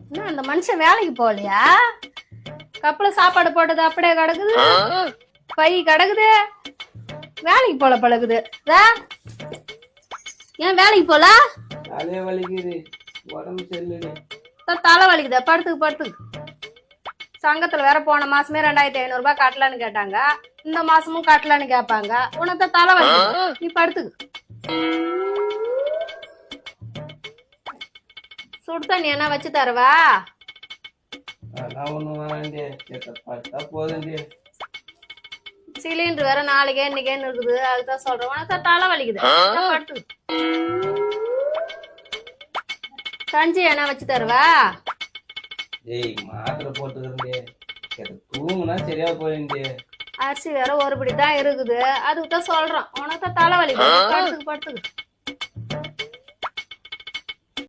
என்ன அந்த மனுஷன் வேலைக்கு போகலையா? கப்பல சாப்பாடு போட்டது அப்படியே கிடக்குது, பை கிடக்குது, வேலைக்கு போல பழகுது. ஏன் வேலைக்கு போல? தலையே வலிக்குது, உடம்பு சரியில்லை. தலை வலிக்குதா? படுத்துக்கு படுத்துக்கு. சங்கத்துல வேற போன மாசமே 2500 ரூபாய் கட்டலான்னு கேட்டாங்க, இந்த மாசமும் கட்டலான்னு கேட்பாங்க. உனக்கு தலை வலிக்குது, நீ படுத்துக்கு. சுடு தண்ணி என்ன வச்சு தரவா? சிலிண்டர் வேற நாளைக்கே இன்னைக்கேன்னு இருக்குது, அதுதான் சொல்றேன். உனக்கு தலை வலிக்குது, படுத்துக்கு. கஞ்சி என்ன வச்சு தருவா? மாத்திரை போட்டுக்கிறே, தூங்குனா சரியா போயிருந்து. அரிசி வேற ஒரு படி தான் இருக்குது, அதுக்கு தான் சொல்றேன். உனக்கு தலை வலிக்குது, படுத்துக்கு படுத்துக்கு.